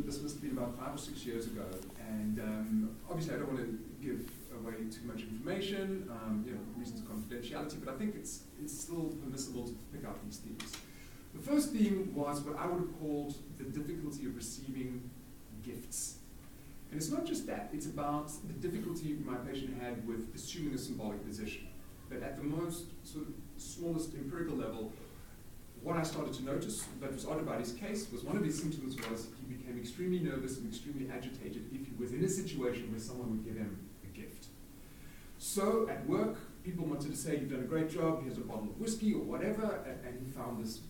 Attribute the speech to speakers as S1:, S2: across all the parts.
S1: this must have been about 5 or 6 years ago, and obviously I don't want to give away too much information, reasons of confidentiality, but I think it's still permissible to pick out these themes. The first theme was what I would have called the difficulty of receiving gifts. And it's not just that, it's about the difficulty my patient had with assuming a symbolic position. That at the most sort of smallest empirical level, what I started to notice that was odd about his case was one of his symptoms was he became extremely nervous and extremely agitated if he was in a situation where someone would give him a gift. So at work, people wanted to say, you've done a great job, here's a bottle of whiskey or whatever, and he found this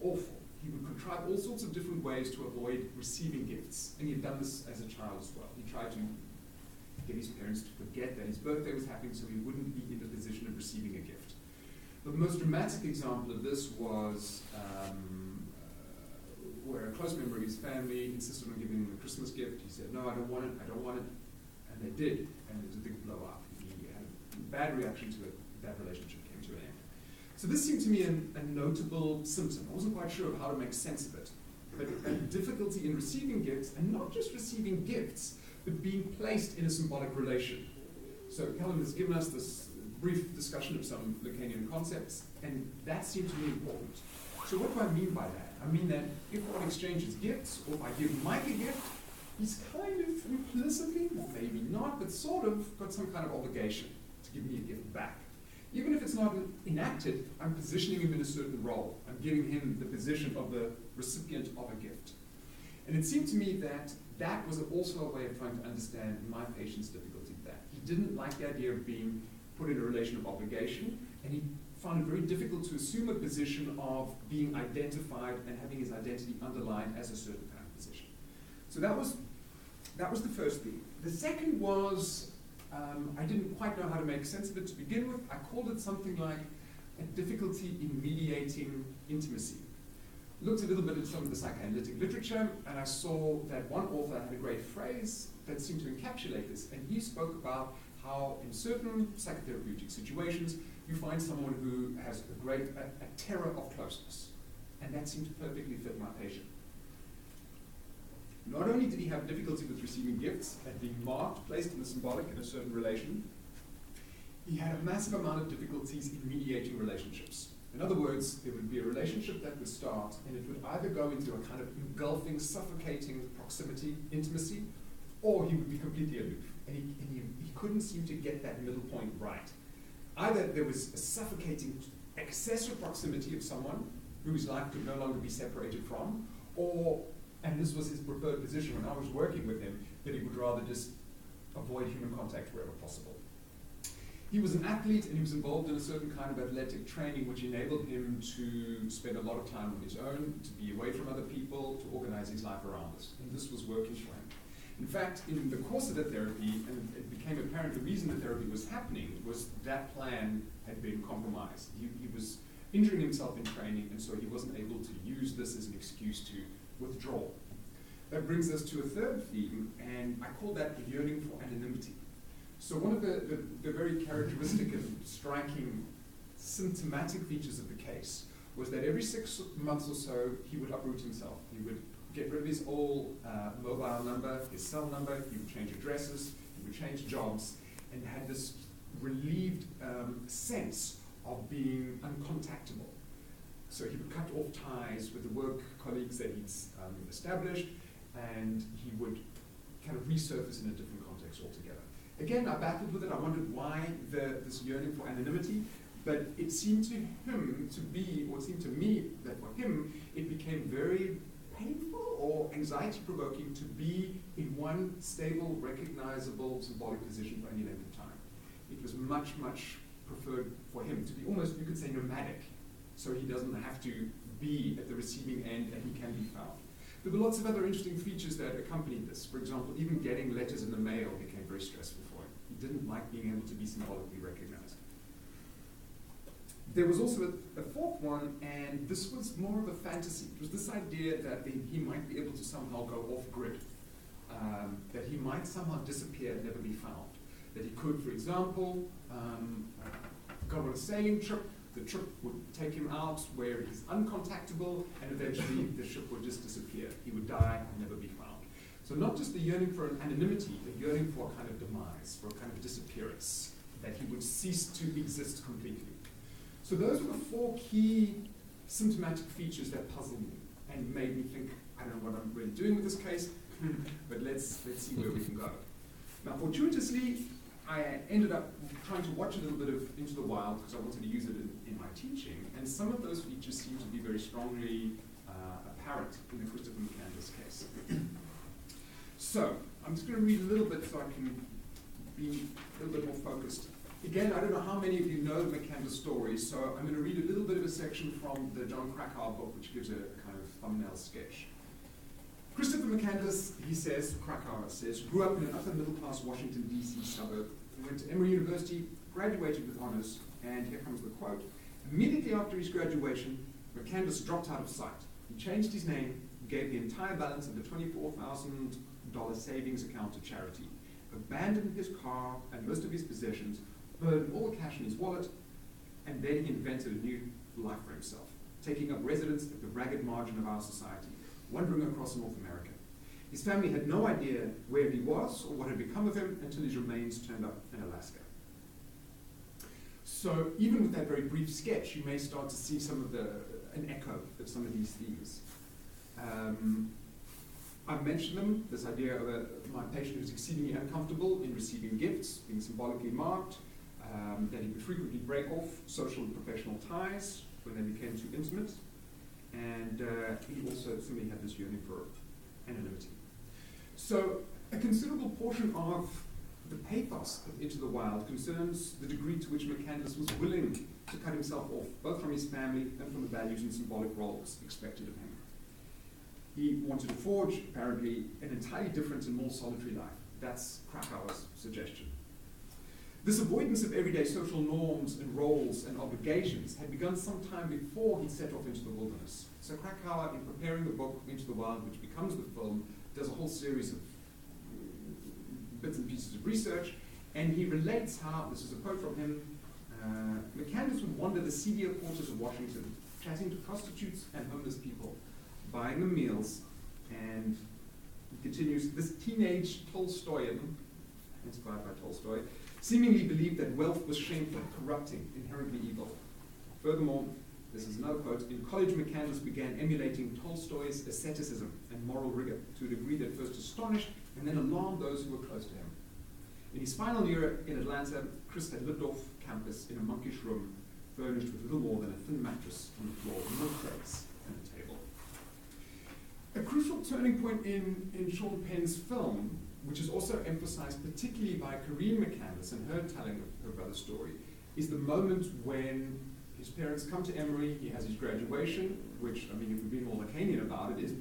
S1: awful. He would contrive all sorts of different ways to avoid receiving gifts. And he'd done this as a child as well. He tried to get his parents to forget that his birthday was happening so he wouldn't be in the position of receiving a gift. The most dramatic example of this was where a close member of his family insisted on giving him a Christmas gift. He said, no, I don't want it, and they did, and it was a big blow up. He had a bad reaction to it, that relationship came to an end. So this seemed to me a notable symptom. I wasn't quite sure of how to make sense of it, but a difficulty in receiving gifts, and not just receiving gifts, but being placed in a symbolic relation. So Callum has given us this brief discussion of some Lacanian concepts, and that seemed to me important. So what do I mean by that? I mean that if one exchanges gifts, or if I give Mike a gift, he's kind of implicitly, maybe not, but sort of got some kind of obligation to give me a gift back. Even if it's not enacted, I'm positioning him in a certain role. I'm giving him the position of the recipient of a gift. And it seemed to me that that was also a way of trying to understand my patient's difficulty with that. He didn't like the idea of being put in a relation of obligation, and he found it very difficult to assume a position of being identified and having his identity underlined as a certain kind of position. So that was the first thing. The second was, I didn't quite know how to make sense of it to begin with. I called it something like a difficulty in mediating intimacy. Looked a little bit at some of the psychoanalytic literature, and I saw that one author had a great phrase that seemed to encapsulate this, and he spoke about how in certain psychotherapeutic situations you find someone who has a terror of closeness, and that seemed to perfectly fit my patient. Not only did he have difficulty with receiving gifts and being marked, placed in the symbolic in a certain relation, he had a massive amount of difficulties in mediating relationships. In other words, there would be a relationship that would start, and it would either go into a kind of engulfing, suffocating proximity, intimacy, or he would be completely aloof. And he couldn't seem to get that middle point right. Either there was a suffocating excessive proximity of someone whose life could no longer be separated from, or, and this was his preferred position when I was working with him, that he would rather just avoid human contact wherever possible. He was an athlete, and he was involved in a certain kind of athletic training which enabled him to spend a lot of time on his own, to be away from other people, to organize his life around this. And this was working for him. In fact, in the course of the therapy, and it became apparent the reason the therapy was happening was that plan had been compromised. He was injuring himself in training, and so he wasn't able to use this as an excuse to withdraw. That brings us to a third theme, and I call that the yearning for anonymity. So one of the very characteristic and striking symptomatic features of the case was that every 6 months or so, he would uproot himself. He would get rid of his old mobile number, his cell number, he would change addresses, he would change jobs, and had this relieved sense of being uncontactable. So he would cut off ties with the work colleagues that he'd established, and he would kind of resurface in a different context altogether. Again, I battled with it. I wondered why this yearning for anonymity, but it seemed to him to be, or it seemed to me that for him, it became very painful or anxiety-provoking to be in one stable, recognizable, symbolic position for any length of time. It was much, much preferred for him to be almost, you could say, nomadic, so he doesn't have to be at the receiving end and he can be found. There were lots of other interesting features that accompanied this. For example, even getting letters in the mail became very stressful for him. He didn't like being able to be symbolically recognized. There was also a fourth one, and this was more of a fantasy. It was this idea that he might be able to somehow go off-grid, that he might somehow disappear and never be found. That he could, for example, go on a sailing trip. The trip would take him out where he's uncontactable, and eventually the ship would just disappear. He would die and never be found. So not just the yearning for an anonymity, the yearning for a kind of demise, for a kind of disappearance, that he would cease to exist completely. So those were the four key symptomatic features that puzzled me and made me think, I don't know what I'm really doing with this case, but let's see where we can go. Now, fortuitously, I ended up trying to watch a little bit of Into the Wild because I wanted to use it in my teaching, and some of those features seem to be very strongly apparent in the Christopher McCandless case. So, I'm just going to read a little bit so I can be a little bit more focused. Again, I don't know how many of you know the McCandless story, so I'm going to read a little bit of a section from the John Krakauer book, which gives a kind of thumbnail sketch. Christopher McCandless, he says, Krakauer says, grew up in an upper middle class Washington, D.C. suburb. He went to Emory University, graduated with honors, and here comes the quote. Immediately after his graduation, McCandless dropped out of sight. He changed his name, gave the entire balance of the $24,000 savings account to charity, abandoned his car and most of his possessions, burned all the cash in his wallet, and then he invented a new life for himself, taking up residence at the ragged margin of our society, wandering across North America. His family had no idea where he was or what had become of him until his remains turned up in Alaska. So even with that very brief sketch, you may start to see an echo of some of these themes. I've mentioned them, this idea of my patient who's exceedingly uncomfortable in receiving gifts, being symbolically marked, that he would frequently break off social and professional ties when they became too intimate, and he also simply had this yearning for anonymity. So a considerable portion of the pathos of Into the Wild concerns the degree to which McCandless was willing to cut himself off, both from his family and from the values and symbolic roles expected of him. He wanted to forge, apparently, an entirely different and more solitary life. That's Krakauer's suggestion. This avoidance of everyday social norms and roles and obligations had begun some time before he set off into the wilderness. So Krakauer, in preparing the book Into the Wild, which becomes the film, does a whole series of bits and pieces of research, and he relates how, this is a quote from him, McCandless would wander the seedier quarters of Washington, chatting to prostitutes and homeless people, buying them meals, and he continues, this teenage Tolstoyan, inspired by Tolstoy, seemingly believed that wealth was shameful, corrupting, inherently evil. Furthermore, this is another quote, in college McCandless began emulating Tolstoy's asceticism and moral rigor to a degree that first astonished and then alarmed those who were close to him. In his final year in Atlanta, Chris had lived off campus in a monkish room furnished with little more than a thin mattress on the floor, no plates, and a table. A crucial turning point in Sean Penn's film, which is also emphasized particularly by Corinne McCandless and her telling of her brother's story, is the moment when his parents come to Emory, he has his graduation, which, I mean, if we're being all Lacanian about it, is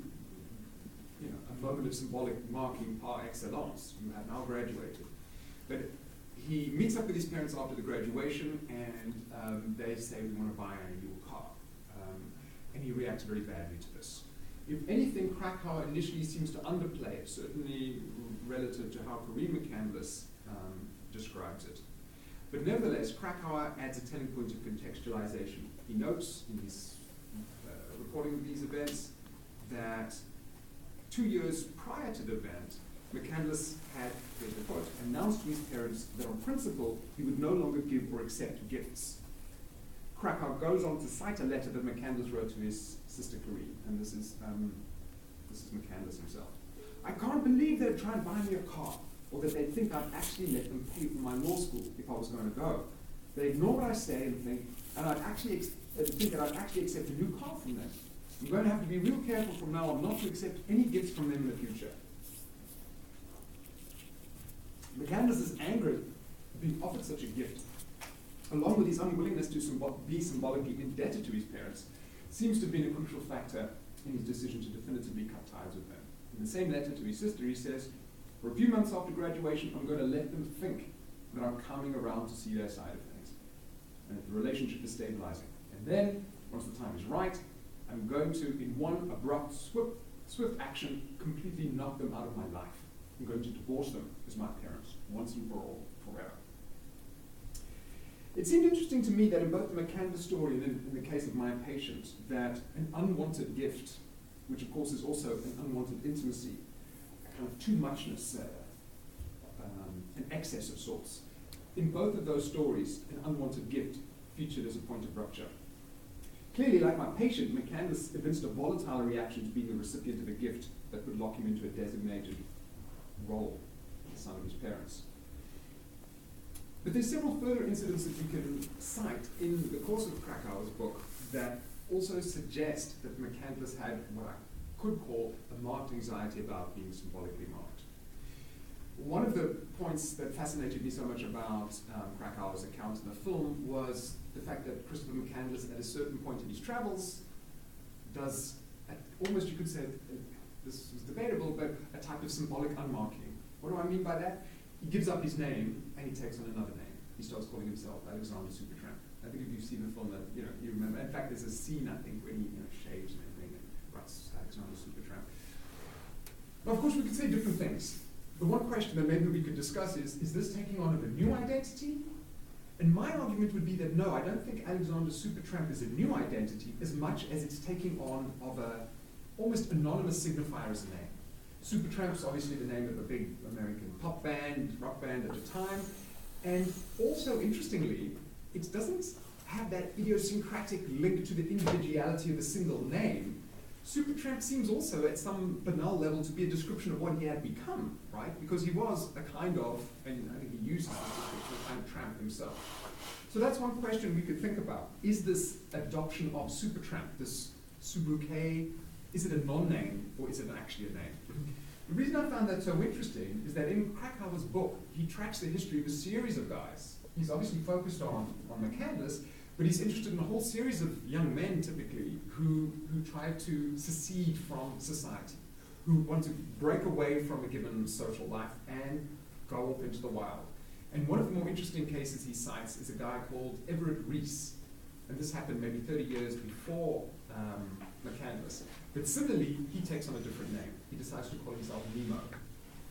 S1: a moment of symbolic marking par excellence. You have now graduated. But he meets up with his parents after the graduation, and they say, we want to buy a new car. And he reacts very badly to this. If anything, Krakauer initially seems to underplay it, certainly relative to how Corinne McCandless describes it. But nevertheless, Krakauer adds a telling point of contextualization. He notes in his recording of these events that 2 years prior to the event, McCandless had, here's the quote, announced to his parents that on principle he would no longer give or accept gifts. Krakauer goes on to cite a letter that McCandless wrote to his sister Corinne, and this is McCandless himself. I can't believe they'd try and buy me a car, or that they'd think I'd actually let them pay for my law school if I was going to go. They ignore what I say and think, and I'd actually think that I'd actually accept a new car from them. I'm going to have to be real careful from now on not to accept any gifts from them in the future. McCandless is angry at being offered such a gift, along with his unwillingness to be symbolically indebted to his parents, seems to have been a crucial factor in his decision to definitively cut ties with them. In the same letter to his sister, he says, for a few months after graduation, I'm going to let them think that I'm coming around to see their side of things, and that the relationship is stabilizing. And then, once the time is right, I'm going to, in one abrupt, swift action, completely knock them out of my life. I'm going to divorce them as my parents, once and for all, forever. It seemed interesting to me that in both the McCandless story and in the case of my patient, that an unwanted gift, which of course is also an unwanted intimacy, kind of too muchness, an excess of sorts. In both of those stories, an unwanted gift featured as a point of rupture. Clearly, like my patient, McCandless evinced a volatile reaction to being the recipient of a gift that could lock him into a designated role, the son of his parents. But there's several further incidents that you can cite in the course of Krakauer's book that also suggest that McCandless had what I could call a marked anxiety about being symbolically marked. One of the points that fascinated me so much about Krakauer's account in the film was the fact that Christopher McCandless, at a certain point in his travels, does, almost you could say, this was debatable, but a type of symbolic unmarking. What do I mean by that? He gives up his name and he takes on another name. He starts calling himself Alexander Supertramp. I think if you've seen the film, that you remember. In fact, there's a scene I think when he shaves and everything and writes Alexander Supertramp. Now, of course, we could say different things. The one question that maybe we could discuss is this taking on of a new identity? And my argument would be that no, I don't think Alexander Supertramp is a new identity as much as it's taking on of a almost anonymous signifier as a name. Supertramp's obviously the name of a big American pop band, rock band at the time. And also, interestingly, it doesn't have that idiosyncratic link to the individuality of a single name. Supertramp seems also, at some banal level, to be a description of what he had become, right? Because he was a kind of, and I think he uses this description, a kind of tramp himself. So that's one question we could think about. Is this adoption of Supertramp, this sobriquet, is it a non-name or is it actually a name? The reason I found that so interesting is that in Krakauer's book, he tracks the history of a series of guys. He's obviously focused on McCandless, but he's interested in a whole series of young men, typically, who try to secede from society, who want to break away from a given social life and go off into the wild. And one of the more interesting cases he cites is a guy called Everett Reese. And this happened maybe 30 years before McCandless. But similarly, he takes on a different name. He decides to call himself Nemo.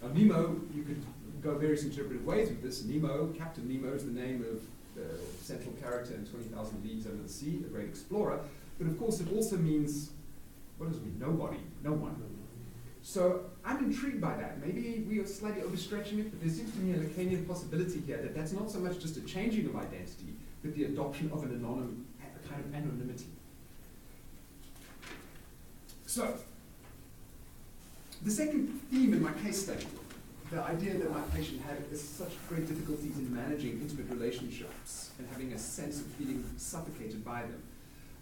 S1: Now, Nemo, you could go various interpretive ways with this. Nemo, Captain Nemo, is the name of the central character in 20,000 Leagues Under the Sea, the great explorer. But of course, it also means, what does it mean? Nobody, no one. So I'm intrigued by that. Maybe we are slightly overstretching it, but there seems to me a Lacanian possibility here that that's not so much just a changing of identity, but the adoption of a kind of anonymity. So, the second theme in my case study, the idea that my patient had such great difficulties in managing intimate relationships and having a sense of feeling suffocated by them,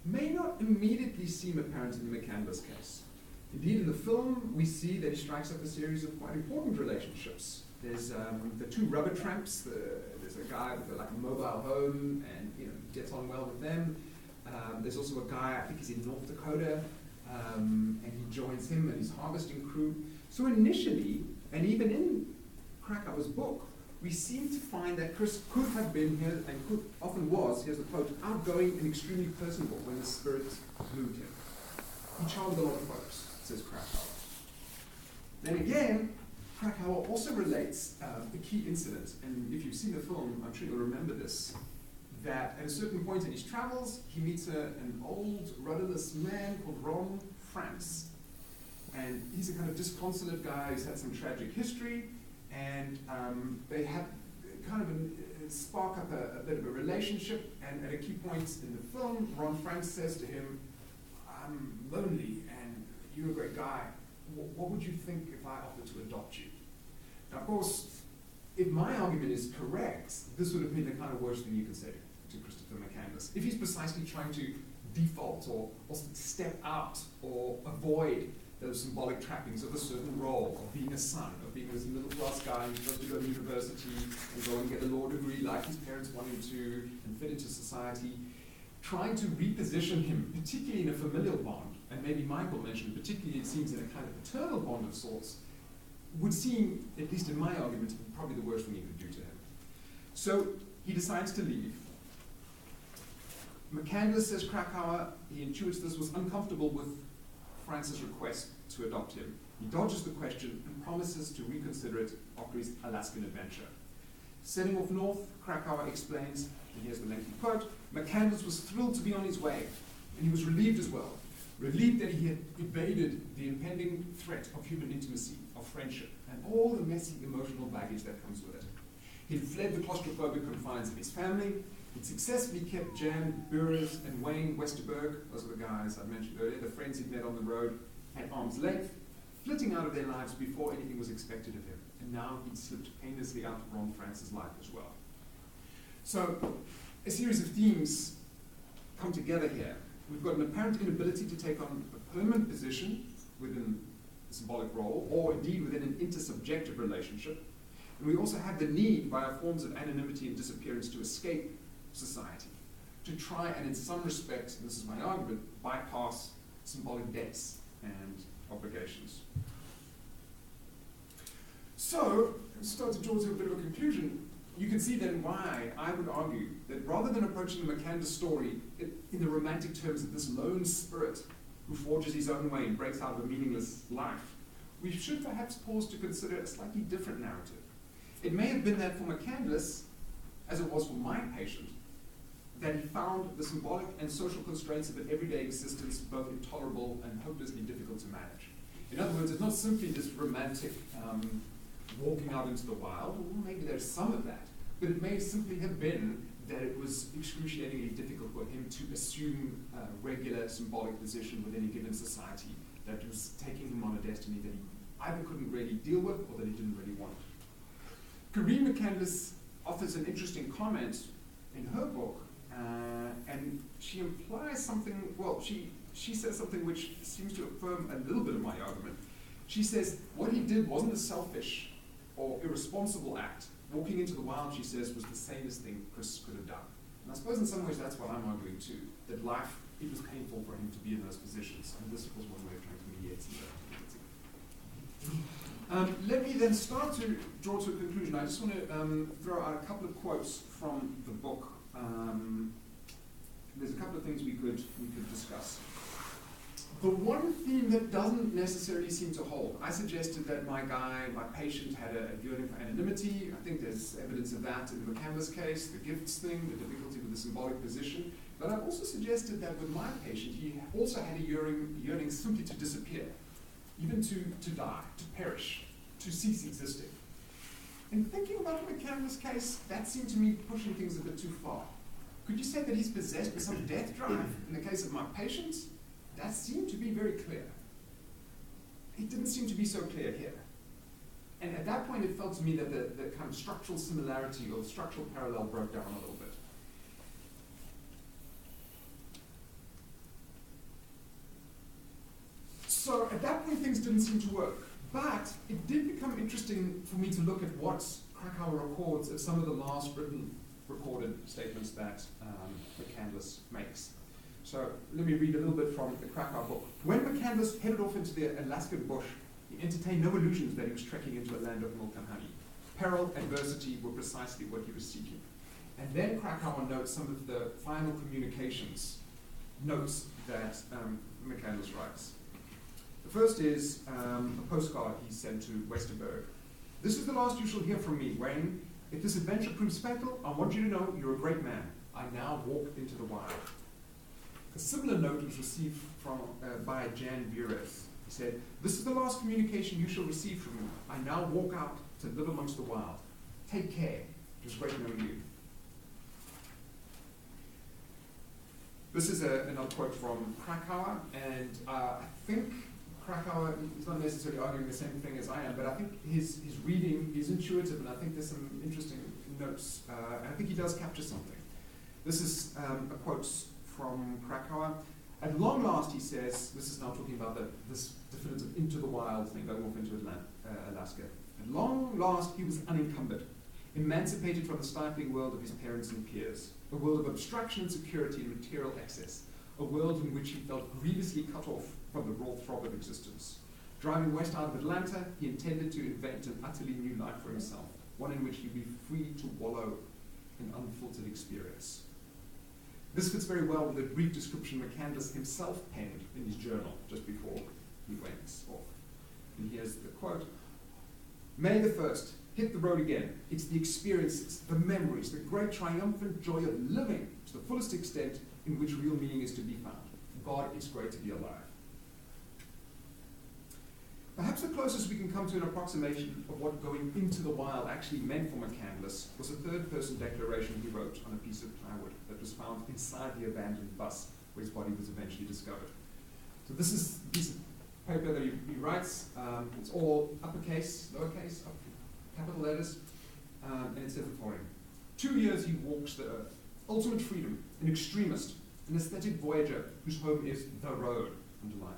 S1: may not immediately seem apparent in the McCandless case. Indeed, in the film, we see that he strikes up a series of quite important relationships. There's the two rubber tramps. There's a guy with a mobile home, and he gets on well with them. There's also a guy, I think he's in North Dakota, and he joins him and his harvesting crew. So initially, and even in Krakauer's book, we seem to find that Chris could have been here, and often was, here's the quote, outgoing and extremely personable when the spirit moved him. He charmed a lot of folks, says Krakauer. Then again, Krakauer also relates a key incident, and if you've seen the film, I'm sure you'll remember this, that at a certain point in his travels, he meets an old, rudderless man called Ron France. And he's a kind of disconsolate guy who's had some tragic history, and they have kind of spark up a bit of a relationship, and at a key point in the film, Ron France says to him, I'm lonely, and you're a great guy. What would you think if I offered to adopt you? Now, of course, if my argument is correct, this would have been the kind of worst thing you could say to Christopher McCandless. If he's precisely trying to default or step out or avoid those symbolic trappings of a certain role, of being a son, of being this middle-class guy who's supposed to go to university and go and get a law degree like his parents want him to and fit into society, trying to reposition him, particularly in a familial bond, and maybe Michael mentioned, particularly it seems in a kind of paternal bond of sorts, would seem, at least in my argument, to be probably the worst thing you could do to him. So he decides to leave. McCandless, says Krakauer, he intuits this, was uncomfortable with France's request to adopt him. He dodges the question and promises to reconsider it after his Alaskan adventure. Setting off north, Krakauer explains, and here's the lengthy quote, McCandless was thrilled to be on his way, and he was relieved as well. relieved that he had evaded the impending threat of human intimacy, of friendship, and all the messy emotional baggage that comes with it. He'd fled the claustrophobic confines of his family. He'd successfully kept Jan Burers and Wayne Westerberg, those are the guys I mentioned earlier, the friends he'd met on the road, at arm's length, flitting out of their lives before anything was expected of him. And now he'd slipped painlessly out of Ron France's life as well. So, a series of themes come together here. We've got an apparent inability to take on a permanent position within the symbolic role, or indeed within an intersubjective relationship. And we also have the need, via forms of anonymity and disappearance, to escape society, to try and in some respects, and this is my argument, bypass symbolic debts and obligations. So, to start to draw to a bit of a conclusion, you can see then why I would argue that rather than approaching the McCandless story in the romantic terms of this lone spirit who forges his own way and breaks out of a meaningless life, we should perhaps pause to consider a slightly different narrative. It may have been that for McCandless, as it was for my patient, that he found the symbolic and social constraints of an everyday existence both intolerable and hopelessly difficult to manage. In other words, it's not simply this romantic walking out into the wild, or maybe there's some of that, but it may simply have been that it was excruciatingly difficult for him to assume a regular symbolic position within a given society that was taking him on a destiny that he either couldn't really deal with or that he didn't really want. Corinne McCandless offers an interesting comment in her book, and she implies something, well, she says something which seems to affirm a little bit of my argument. She says what he did wasn't a selfish or irresponsible act. Walking into the wild, she says, was the sanest thing Chris could have done. And I suppose in some ways that's what I'm arguing too, that life, it was painful for him to be in those positions, and this was one way of trying to mediate some. Let me then start to draw to a conclusion. I just want to throw out a couple of quotes from the book. There's a couple of things we could discuss. The one theme that doesn't necessarily seem to hold, I suggested that my patient had a yearning for anonymity. I think there's evidence of that in the McCandless case, the gifts thing, the difficulty with the symbolic position. But I've also suggested that with my patient, he also had a yearning simply to disappear, even to die, to perish, to cease existing. And thinking about the McCandless case, that seemed to me pushing things a bit too far. Could you say that he's possessed with some death drive? In the case of my patient, that seemed to be very clear. It didn't seem to be so clear here. And at that point, it felt to me that the kind of structural similarity or the structural parallel broke down a little bit. So at that point, things didn't seem to work. But it did become interesting for me to look at what Krakauer records as some of the last written recorded statements that McCandless makes. So let me read a little bit from the Krakauer book. When McCandless headed off into the Alaskan bush, he entertained no illusions that he was trekking into a land of milk and honey. Peril, adversity were precisely what he was seeking. And then Krakauer notes some of the final communications notes that McCandless writes. The first is a postcard he sent to Westerberg. This is the last you shall hear from me, Wayne. If this adventure proves fatal, I want you to know you're a great man. I now walk into the wild. A similar note was received by Jan Burers. He said, this is the last communication you shall receive from me. I now walk out to live amongst the wild. Take care. It was great knowing you. This is another quote from Krakauer, and I think Krakauer is not necessarily arguing the same thing as I am, but I think his reading is intuitive, and I think there's some interesting notes, and I think he does capture something. This is a quote from Krakauer. At long last, he says, this is now talking about this definitive into the wild thing, going off into Alaska. At long last, he was unencumbered, emancipated from the stifling world of his parents and peers, a world of abstraction and security and material excess, a world in which he felt grievously cut off from the raw throb of existence. Driving west out of Atlanta, he intended to invent an utterly new life for himself, one in which he'd be free to wallow in unfiltered experience. This fits very well with the brief description McCandless himself penned in his journal just before he went off. And here's the quote. May the 1st, hit the road again. It's the experiences, the memories, the great triumphant joy of living to the fullest extent in which real meaning is to be found. God, it's great to be alive. Perhaps the closest we can come to an approximation of what going into the wild actually meant for McCandless was a third-person declaration he wrote on a piece of plywood that was found inside the abandoned bus where his body was eventually discovered. So this is a piece of paper that he writes. It's all uppercase, lowercase, capital letters, and it says the following. 2 years he walks the earth, ultimate freedom, an extremist, an aesthetic voyager whose home is the road, underlined.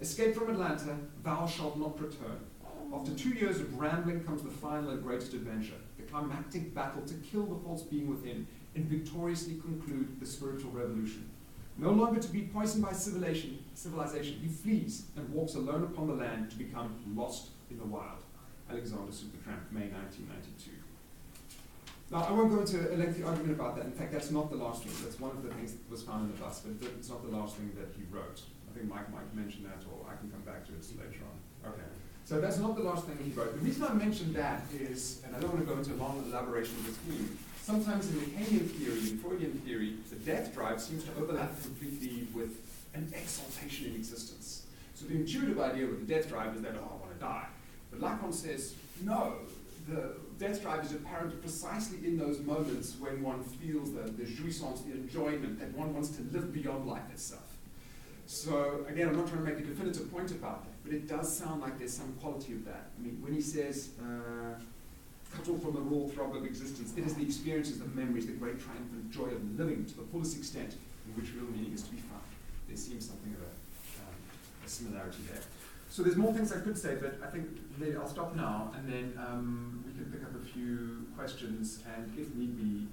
S1: Escape from Atlanta, thou shalt not return. After 2 years of rambling comes the final and greatest adventure, the climactic battle to kill the false being within and victoriously conclude the spiritual revolution. No longer to be poisoned by civilization, he flees and walks alone upon the land to become lost in the wild. Alexander Supertramp, May 1992. Now, I won't go into a lengthy argument about that. In fact, that's not the last thing. That's one of the things that was found in the bus, but it's not the last thing that he wrote. I think Mike might mention that, or I can come back to it later on. Okay. So that's not the last thing he wrote. The reason I mentioned that is, and I don't want to go into a long elaboration of this theme, sometimes in Lacanian theory, in Freudian theory, the death drive seems to overlap completely with an exaltation in existence. So the intuitive idea with the death drive is that, oh, I want to die. But Lacan says, no, the death drive is apparent precisely in those moments when one feels the jouissance, the enjoyment, that one wants to live beyond life itself. So again, I'm not trying to make a definitive point about that, but it does sound like there's some quality of that. I mean, when he says, cut off from the raw throb of existence, it is the experiences, the memories, the great triumphant joy of living to the fullest extent in which real meaning is to be found. There seems something of a similarity there. So there's more things I could say, but I think I'll stop now, and then we can pick up a few questions, and if need be,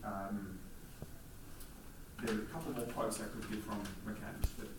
S1: there are a couple more quotes I could give from McCandless, but